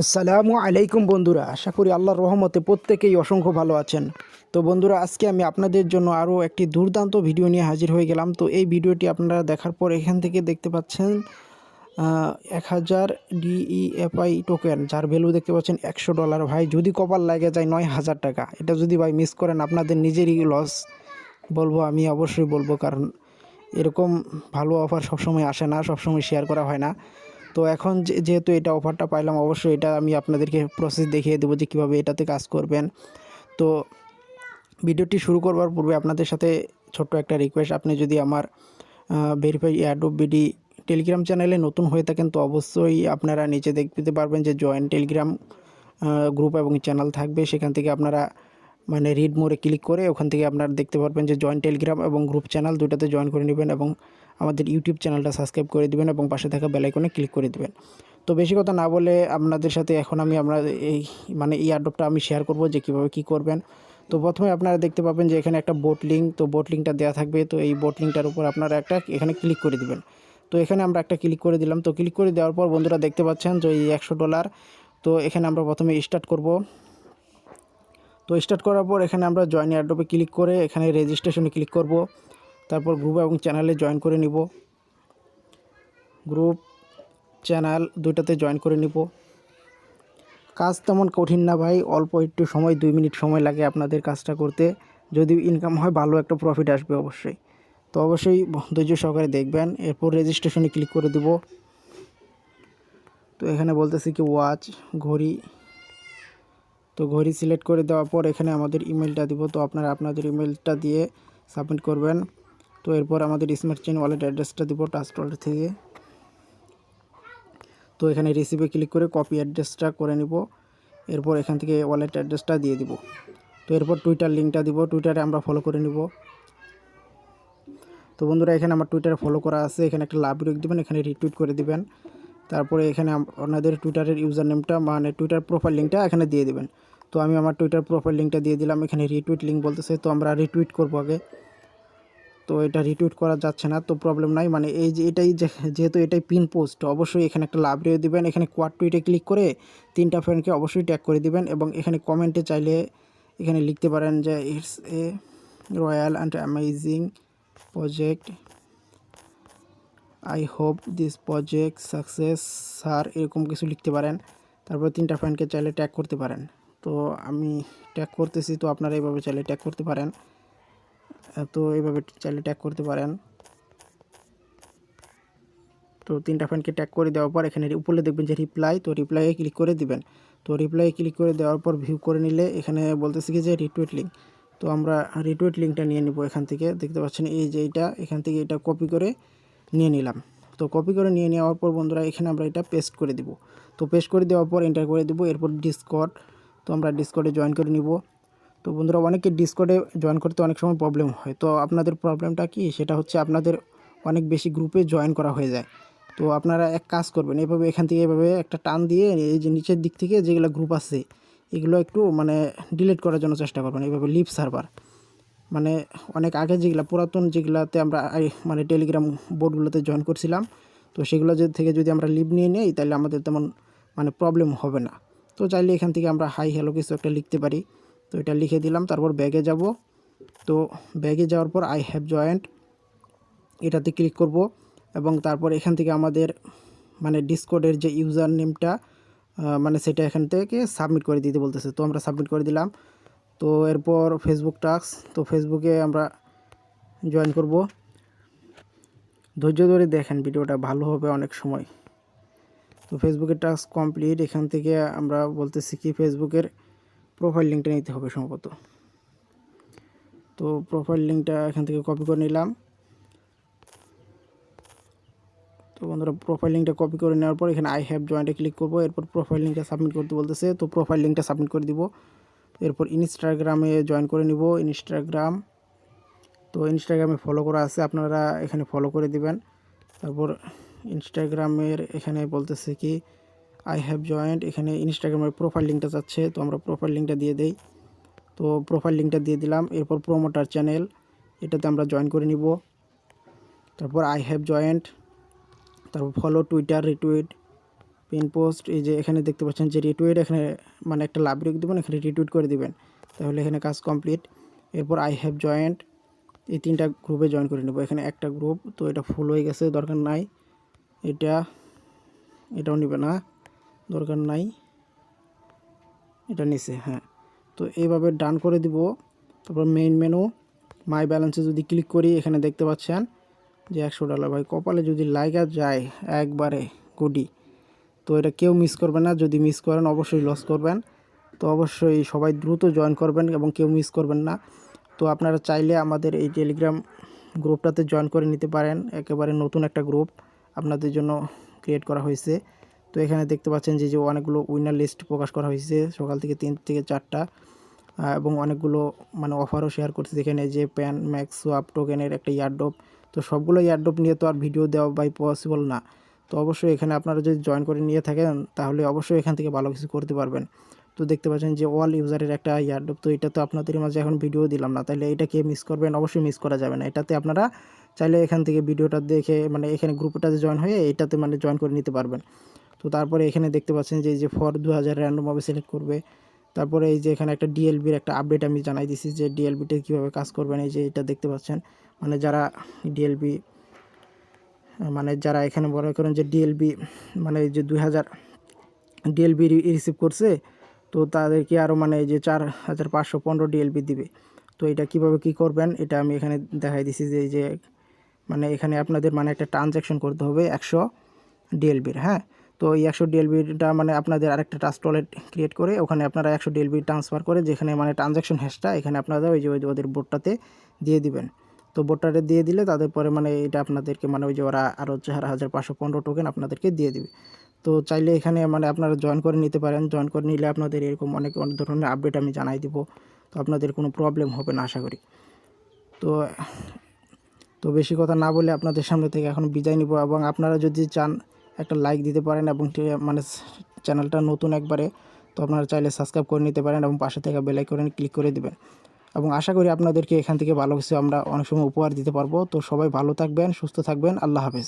আসসালামু আলাইকুম বন্ধুরা, আশা করি আল্লাহর রহমতে প্রত্যেকেই অসংখ্য ভালো আছেন। তো বন্ধুরা, আজকে আমি আপনাদের জন্য আরও একটি দুর্দান্ত ভিডিও নিয়ে হাজির হয়ে গেলাম। তো এই ভিডিওটি আপনারা দেখার পর এখান থেকে দেখতে পাচ্ছেন 1000 DEFI টোকেন, যার ভ্যালু দেখতে পাচ্ছেন $100। ভাই যদি কপাল লাগে যায় 9000 টাকা, এটা যদি ভাই মিস করেন আপনাদের নিজেরই লস বলবো, আমি অবশ্যই বলবো। কারণ এরকম ভালো অফার সবসময় আসে না, সবসময় শেয়ার করা হয় না। তো এখন যেহেতু এটা অফারটা পাইলাম, অবশ্যই এটা আমি আপনাদেরকে প্রসেস দেখিয়ে দেবো যে কীভাবে এটাতে কাজ করবেন। তো ভিডিওটি শুরু করবার পূর্বে আপনাদের সাথে ছোট্ট একটা রিকোয়েস্ট, আপনি যদি আমার ভেরিফাই এয়ারড্রপ বিডি টেলিগ্রাম চ্যানেলে নতুন হয়ে থাকেন তো অবশ্যই আপনারা নিচে দেখতে পারবেন যে জয়েন টেলিগ্রাম গ্রুপ এবং চ্যানেল থাকবে। সেখান থেকে আপনারা রিড মোড়ে ক্লিক করে ওখান থেকে আপনারা দেখতে পারবেন যে জয়েন টেলিগ্রাম এবং গ্রুপ চ্যানেল দুটাতে জয়েন করে নেবেন এবং আমাদের ইউটিউব চ্যানেলটা সাবস্ক্রাইব করে দিবেন এবং পাশে থাকা বেল আইকনে ক্লিক করে দিবেন। তো বেশি কথা না বলে আপনাদের সাথে এখন আমি এই এয়ারড্রপটা আমি শেয়ার করব যে কীভাবে কী করবেন। তো প্রথমে আপনারা দেখতে পাবেন যে এখানে একটা বোট লিঙ্ক, তো বোট লিঙ্কটা দেওয়া থাকবে। তো এই বোট লিঙ্কটার উপর আপনারা একটা এখানে ক্লিক করে দিবেন। তো এখানে আমরা একটা ক্লিক করে দিলাম। তো ক্লিক করে দেওয়ার পর বন্ধুরা দেখতে পাচ্ছেন যে এই $100। তো এখানে আমরা প্রথমে স্টার্ট করব। তো স্টার্ট করার পর এখানে আমরা জয়েন এয়ারড্রপে ক্লিক করে এখানে রেজিস্ট্রেশনে ক্লিক করব। তারপর গ্রুপ এবং চ্যানেলে জয়েন করে নিব, গ্রুপ চ্যানেল দুইটাতে জয়েন করে নিব। কাজ তেমন কঠিন না ভাই, অল্প একটু সময়, 2 মিনিট সময় লাগে আপনাদের কাজটা করতে। যদি ইনকাম হয় ভালো একটা প্রফিট আসবে অবশ্যই। তো অবশ্যই ধৈর্য সহকারে দেখবেন। এরপর রেজিস্ট্রেশনে ক্লিক করে দেব। তো এখানে বলতেছি কি ওয়াচ ঘড়ি, তো ঘড়ি সিলেক্ট করে দেওয়ার পর এখানে আমাদের ইমেলটা দিব। তো আপনারা আপনাদের ইমেলটা দিয়ে সাবমিট করবেন। তো এরপর আমাদের স্মার্ট চেইন ওয়ালেট অ্যাড্রেসটা দিব ট্রাস্ট ওয়ালেট থেকে। তো এখানে রিসিভে ক্লিক করে কপি অ্যাড্রেসটা করে নিব। এরপর এখান থেকে ওয়ালেট অ্যাড্রেসটা দিয়ে দিব। তো এরপর টুইটার লিঙ্কটা দিব, টুইটারে আমরা ফলো করে নিব। তো বন্ধুরা, এখানে আমার টুইটারে ফলো করা আছে, এখানে একটা লাভ রেখ দেবেন, এখানে রিটুইট করে দিবেন। তারপরে এখানে আপনাদের টুইটারের ইউজার নেমটা টুইটার প্রোফাইল লিঙ্কটা এখানে দিয়ে দিবেন। তো আমি আমার টুইটার প্রোফাইল লিঙ্কটা দিয়ে দিলাম। এখানে রিটুইট লিঙ্ক বলতেছে, তো আমরা রিটুইট করবো আগে। তো এটা রিটুইট করা যাচ্ছে না, তো প্রবলেম নাই। এই যে এটাই যেহেতু এটাই পিন পোস্ট, অবশ্যই এখানে একটা লাভ রেখে দিবেন। এখানে কোয়াড টুইটে ক্লিক করে 3টা ফ্রেন্ডকে অবশ্যই ট্যাগ করে দিবেন এবং এখানে কমেন্টে চাইলে এখানে লিখতে পারেন যে it's a royal and amazing project, I hope this project success sir, এরকম কিছু লিখতে পারেন। তারপর 3টা ফ্রেন্ডকে চাইলে ট্যাগ করতে পারেন। তো আমি ট্যাগ করতেছি, তো আপনারা এইভাবে চাইলে ট্যাগ করতে পারেন। তো এইভাবে চাইলে ট্যাগ করতে পারেন। তো 3টা ফ্রেন্ডকে ট্যাগ করে দেওয়ার পর এখানে উপরে দেখবেন যে রিপ্লাই, তো রিপ্লাইয়ে ক্লিক করে দিবেন। তো রিপ্লাইয়ে ক্লিক করে দেওয়ার পর ভিউ করে নিলে এখানে বলতেছি কি যে রিটুইট লিঙ্ক, তো আমরা রিটুইট লিঙ্কটা নিয়ে নিব। এখান থেকে দেখতে পাচ্ছেন এই যে এইটা, এখান থেকে এটা কপি করে নিয়ে নিলাম। তো কপি করে নিয়ে নেওয়ার পর বন্ধুরা এখানে আমরা এটা পেস্ট করে দিব। তো পেস্ট করে দেওয়ার পর এন্টার করে দিব। এরপর ডিসকর্ড, তো আমরা ডিসকর্ডে জয়েন করে নিব। তো বন্ধুরা, অনেকে ডিসকর্ডে জয়েন করতে অনেক সময় প্রবলেম হয়। তো আপনাদের প্রবলেমটা কি, সেটা হচ্ছে আপনাদের অনেক বেশি গ্রুপে জয়েন করা হয়ে যায়। তো আপনারা এক কাজ করবেন, এভাবে এখান থেকে এভাবে একটা টান দিয়ে এই যে নিচের দিক থেকে যেগুলো গ্রুপ আছে এগুলো একটু ডিলিট করার জন্য চেষ্টা করবেন। এইভাবে লিভ সার্ভার অনেক আগে যেগুলো পুরাতন যেগুলাতে আমরা টেলিগ্রাম বোর্ডগুলোতে জয়েন করছিলাম, তো সেগুলো থেকে যদি আমরা লিভ নিয়ে নিই তাহলে আমাদের তেমন প্রবলেম হবে না। তো চাইলে এখান থেকে আমরা হাই হ্যালো কিছু একটা লিখতে পারি। তো এটা লিখে দিলাম। তারপর ব্যাগে যাব। তো ব্যাগে যাওয়ার পর আই হ্যাভ জয়েন্ট এটাতে ক্লিক করব এবং তারপর এখান থেকে আমাদের ডিসকর্ডের যে ইউজার নেমটা সেটা এখান থেকে সাবমিট করে দিতে বলতেছে। তো আমরা সাবমিট করে দিলাম। তো এরপর ফেসবুক টাস্ক, তো ফেসবুকে আমরা জয়েন করব। ধৈর্য ধরে দেখেন, ভিডিওটা ভালো হবে অনেক সময়। তো ফেসবুকের টাস্ক কমপ্লিট। এখান থেকে আমরা বলতেছি কি ফেসবুকের প্রোফাইল লিঙ্কটা নিতে হবে সম্ভবত। তো প্রোফাইল লিঙ্কটা এখান থেকে কপি করে নিলাম। তো বন্ধুরা, প্রোফাইল লিঙ্কটা কপি করে নেওয়ার পর এখানে আই হ্যাভ জয়েন্টে ক্লিক করব। এরপর প্রোফাইল লিঙ্কটা সাবমিট করতে বলতেছে, তো প্রোফাইল লিঙ্কটা সাবমিট করে দিব। এরপর ইনস্টাগ্রামে জয়েন করে নিব। ইনস্টাগ্রাম, তো ইনস্টাগ্রামে ফলো করা আছে, আপনারা এখানে ফলো করে দিবেন। তারপর ইনস্টাগ্রামের এখানে বলতেছে কি আই হ্যাভ জয়েন্ট, এখানে ইনস্টাগ্রামের প্রোফাইল লিঙ্কটা চাচ্ছে, তো আমরা প্রোফাইল লিঙ্কটা দিয়ে দেই। তো প্রোফাইল লিঙ্কটা দিয়ে দিলাম। এরপর প্রোমোটার চ্যানেল, এটাতে আমরা জয়েন করে নিব। তারপর আই হ্যাভ জয়েন্ট, তারপর follow Twitter retweet pin post, এই যে এখানে দেখতে পাচ্ছেন যে রিটুইট, এখানে মানে একটা লাভ রেখে দেবেন, এখানে রিটুইট করে দিবেন, তাহলে এখানে কাজ কমপ্লিট। এরপর আই হ্যাভ জয়েন্ট, এই 3টা গ্রুপে জয়েন করে নেব। এখানে একটা গ্রুপ, তো এটা ফুল হয়ে গেছে, দরকার নাই। এটাও নেবে না, দরকার নাই। এটা নিচে, হ্যাঁ। তো এইভাবে ডান করে দিব। তারপর মেইন মেনু, মাই ব্যালেন্সে যদি ক্লিক করি, এখানে দেখতে পাচ্ছেন যে $100। ভাই কপালে যদি লাইগা যায় একবারে গুডি। তো এটা কেউ মিস করবেন না, যদি মিস করেন অবশ্যই লস করবেন। তো অবশ্যই সবাই দ্রুত জয়েন করবেন এবং কেউ মিস করবেন না। তো আপনারা চাইলে আমাদের এই টেলিগ্রাম গ্রুপটাতে জয়েন করে নিতে পারেন, একেবারে নতুন একটা গ্রুপ আপনাদের জন্য ক্রিয়েট করা হয়েছে। তো এখানে দেখতে পাচ্ছেন যে অনেকগুলো উইনার লিস্ট প্রকাশ করা হয়েছে সকাল থেকে 3 থেকে 4টা, এবং অনেকগুলো মানে অফারও শেয়ার করছে। এখানে যে প্যান ম্যাক্স সোয়াপ টোকেনের একটা ইয়ারড্রপ, তো সবগুলো ইয়ারড্রপ নিয়ে তো আর ভিডিও দেওয়া বাই পসিবল না। তো অবশ্যই এখানে আপনারা যদি জয়েন করে নিয়ে থাকেন তাহলে অবশ্যই এখান থেকে ভালো কিছু করতে পারবেন। তো দেখতে পাচ্ছেন যে অল ইউজারের একটা ইয়ারড্রপ, তো এটা তো আপনাদের মাঝে এখন ভিডিও দিলাম না, তাহলে এটাকে মিস করবেন, অবশ্যই মিস করা যাবে না। এটাতে আপনারা চাইলে এখান থেকে ভিডিওটা দেখে মানে এখানে গ্রুপটাতে জয়েন হয়ে এটাতে মানে জয়েন করে নিতে পারবেন। তো তারপরে এখানে দেখতে পাচ্ছেন যে ফর 2000 র্যান্ডমভাবে সিলেক্ট করবে। তারপরে এই যে এখানে একটা ডিএলবির একটা আপডেট আমি জানাই দিছি যে ডিএলবিটা কীভাবে কাজ করবেন। এই যে এটা দেখতে পাচ্ছেন, মানে যারা ডিএলবি মানে যারা এখানে বড় করেন যে ডিএলবি মানে যে 2000 ডিএলবি রিসিভ করছে, তো তাদেরকে আরও মানে এই যে 4515 ডিএলবি দিবে। তো এটা কিভাবে কি করবেন এটা আমি এখানে দেখাই দিছি যে এই যে মানে এখানে আপনাদের মানে একটা ট্রানজ্যাকশন করতে হবে 100 ডিএলবির, হ্যাঁ। তো এই 100 ডিএলবিটা মানে আপনাদের আরেকটা ট্রাস্ট ওয়ালেট ক্রিয়েট করে ওখানে আপনারা 100 ডিএলবি ট্রান্সফার করে যেখানে মানে ট্রানজ্যাকশন হ্যাশটা এখানে আপনারা ওই যে ওদের বোর্ডটাতে দিয়ে দিবেন। তো বোর্ডটাতে দিয়ে দিলে তাদের পরে মানে এটা আপনাদেরকে মানে ওই যে ওরা আরও 4515 টোকেন আপনাদেরকে দিয়ে দিবে। তো চাইলে এখানে মানে আপনারা জয়েন করে নিতে পারেন। জয়েন করে নিলে আপনাদের এরকম অনেক অনেক ধরনের আপডেট আমি জানাই দিব। তো আপনাদের কোনো প্রবলেম হবে না আশা করি। তো তো বেশি কথা না বলে আপনাদের সামনে থেকে এখন বিদায় নিব, এবং আপনারা যদি চান একটা লাইক দিতে পারেন এবং মানে চ্যানেলটা নতুন একবারে, তো আপনারা চাইলে সাবস্ক্রাইব করে নিতে পারেন এবং পাশে থেকে বেল আইকনে ক্লিক করে দিবেন। এবং আশা করি আপনাদেরকে এখান থেকে ভালো কিছু আমরা অনেক সময় উপহার দিতে পারবো। তো সবাই ভালো থাকবেন, সুস্থ থাকবেন, আল্লাহ হাফেজ।